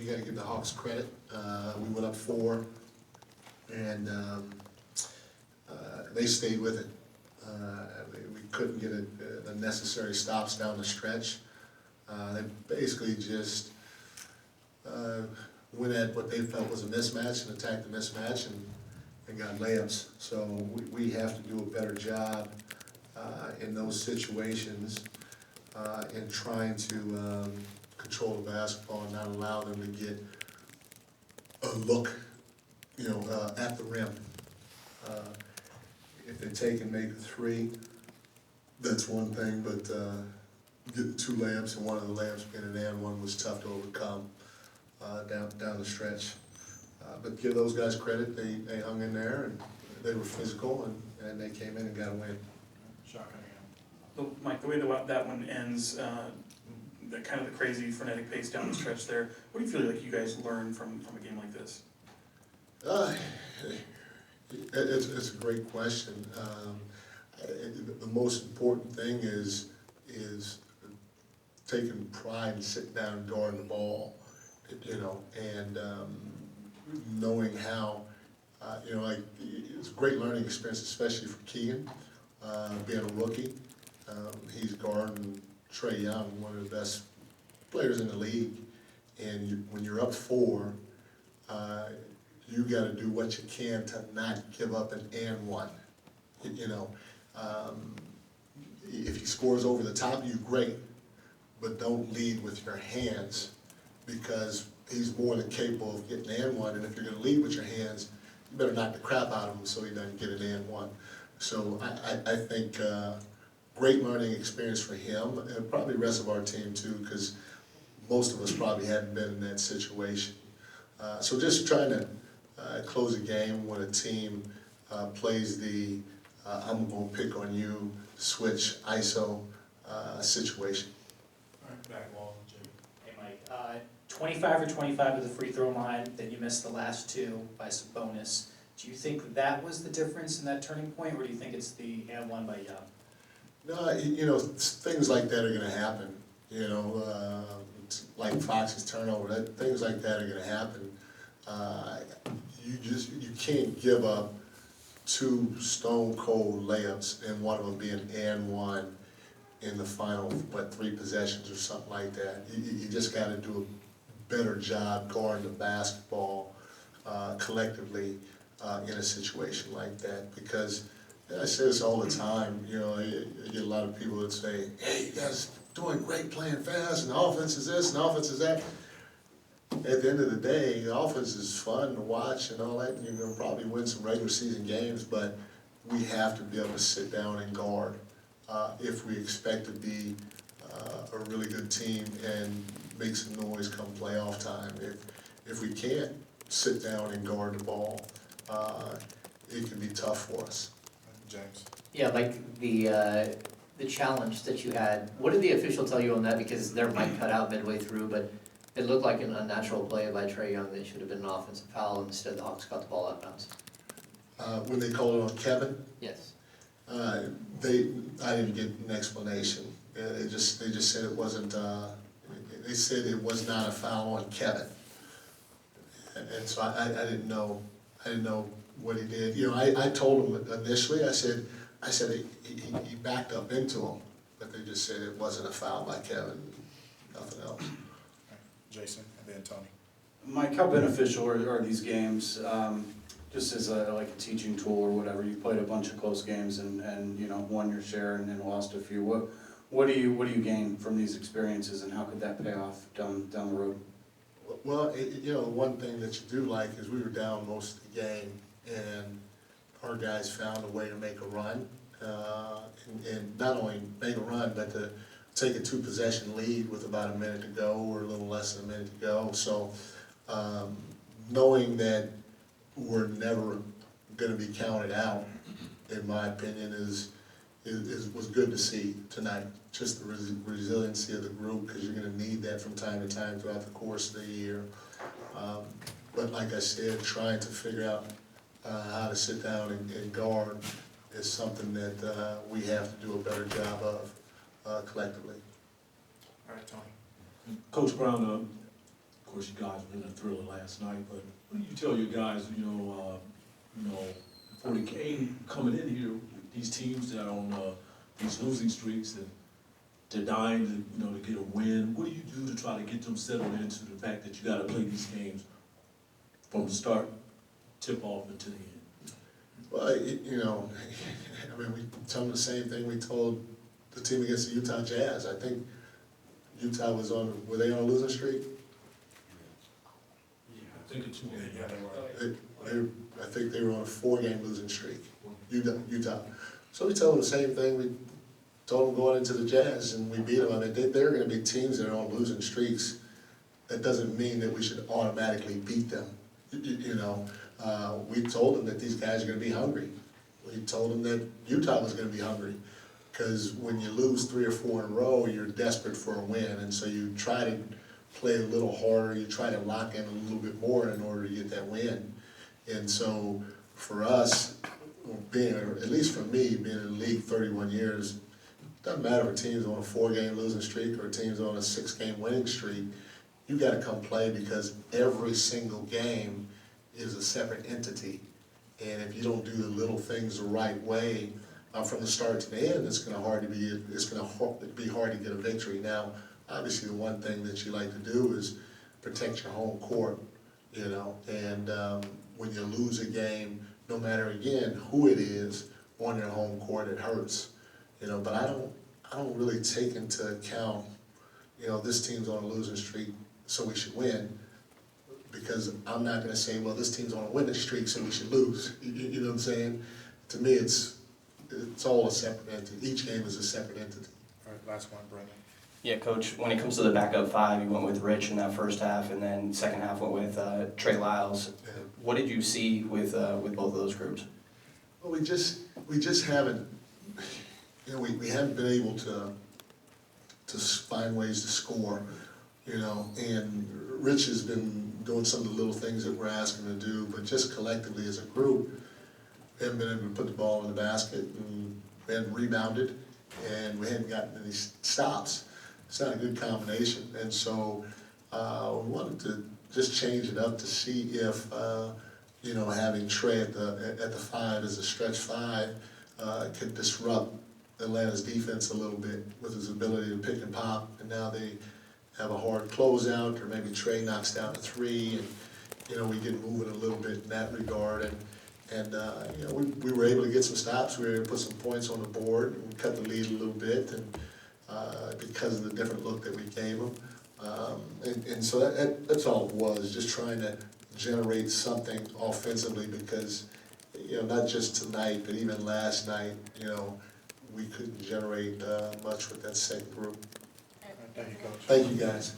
you got to give the Hawks credit. We went up 4, and they stayed with it. We couldn't get the necessary stops down the stretch. They basically just went at what they felt was a mismatch and attacked the mismatch and got layups. So we have to do a better job in those situations in trying to control the basketball and not allow them to get a look, at the rim. If they take and make a 3, that's one thing, but getting 2 layups and one of the layups being an and one was tough to overcome down the stretch. But give those guys credit, they hung in there and they were physical and they came in and got a win. Shocking. Mike, the way that one ends, the kind of the crazy frenetic pace down the stretch there, what do you feel like you guys learned from a game like this? It's a great question. The most important thing is taking pride and sitting down and guarding the ball, and knowing how, it's a great learning experience, especially for Keegan, being a rookie. He's guarding Trae Young, one of the best players in the league, and when you're up 4, you got to do what you can to not give up an and one. If he scores over the top of you, great, but don't lead with your hands, because he's more than capable of getting an and one. And if you're going to lead with your hands, you better knock the crap out of him so he doesn't get an and one. So I think great learning experience for him, and probably the rest of our team too, because most of us probably hadn't been in that situation. So just trying to close a game when a team plays the I'm going to pick on you, switch, ISO situation. All right, back wall, Jimmy. Hey Mike, 25 for 25 to the free throw line, then you missed the last 2 by some bonus. Do you think that was the difference in that turning point, or do you think it's the and one by Young? No, things like that are going to happen. Like Fox's turnover, things like that are going to happen. You can't give up 2 stone cold layups and one of them being and one in the final 3 possessions or something like that. You just got to do a better job guarding the basketball collectively in a situation like that, because I say this all the time. I get a lot of people that say, "Hey, you guys doing great playing fast, and the offense is this and the offense is that." At the end of the day, the offense is fun to watch and all that, and you're going to probably win some regular season games, but we have to be able to sit down and guard if we expect to be a really good team and make some noise come playoff time. If we can't sit down and guard the ball, it can be tough for us. James. Yeah, like the challenge that you had, what did the official tell you on that? Because their mic cut out midway through, but it looked like an unnatural play by Trae Young that should have been an offensive foul, and instead the Hawks got the ball out of bounds. When they called it on Kevin, Yes. I didn't get an explanation. They just said it wasn't. They said it was not a foul on Kevin, and so I didn't know. I didn't know what he did. I told him initially. I said he backed up into him, but they just said it wasn't a foul by Kevin. Nothing else. Jason, and then Tony. Mike, how beneficial are these games, just as like a teaching tool or whatever? You played a bunch of close games and won your share and then lost a few. What do you gain from these experiences, and how could that pay off down the road? Well, one thing that you do like is we were down most of the game, and our guys found a way to make a run, and not only make a run, but to take a 2-possession lead with about a minute to go, or a little less than a minute to go. So knowing that we're never going to be counted out, in my opinion, was good to see tonight. Just the resiliency of the group, because you're going to need that from time to time throughout the course of the year. But like I said, trying to figure out how to sit down and guard is something that we have to do a better job of collectively. All right, Tony. Coach Brown, course, you guys were in a thriller last night, but what do you tell your guys, before the game coming in here, these teams that are on these losing streaks and they're dying to get a win. What do you do to try to get them settled into the fact that you got to play these games from the start, tip off until the end? Well, we tell them the same thing we told the team against the Utah Jazz. I think Utah were they on a losing streak? I think it's 2 games. Yeah, they were. I think they were on a 4-game losing streak, Utah. So we tell them the same thing we told them going into the Jazz, and we beat them. I mean, they're gonna be teams that are on losing streaks. That doesn't mean that we should automatically beat them. We told them that these guys are gonna be hungry. We told them that Utah was gonna be hungry. Because when you lose 3 or 4 in a row, you're desperate for a win, and so you try to play a little harder, you try to lock in a little bit more in order to get that win. And so for us, at least for me, being in the league 31 years, doesn't matter if a team's on a 4-game losing streak or a team's on a 6-game winning streak, you gotta come play because every single game is a separate entity. And if you don't do the little things the right way, from the start to the end, it's gonna be hard to get a victory. Now, obviously, the one thing that you like to do is protect your home court, and when you lose a game, no matter again who it is on your home court, it hurts, But I don't really take into account, this team's on a losing streak, so we should win, because I'm not gonna say, well, this team's on a winning streak, so we should lose. You know what I'm saying? To me, it's all a separate entity. Each game is a separate entity. All right, last one, Brendan. Yeah, Coach, when it comes to the backup 5, you went with Rich in that first half, and then second half went with Trey Lyles. What did you see with both of those groups? Well, we just haven't, we haven't been able to find ways to score, and Rich has been doing some of the little things that we're asking him to do, but just collectively as a group, we haven't been able to put the ball in the basket, and we hadn't rebounded, and we hadn't gotten any stops. It's not a good combination, and so we wanted to just change it up to see if having Trey at the 5 as a stretch 5 could disrupt Atlanta's defense a little bit with his ability to pick and pop, and now they have a hard closeout, or maybe Trey knocks down a 3, and we get moving a little bit in that regard, and we were able to get some stops. We were able to put some points on the board, and we cut the lead a little bit, and because of the different look that we gave them, and so that's all it was, just trying to generate something offensively, because not just tonight, but even last night, we couldn't generate much with that second group. Thank you, Coach. Thank you, guys.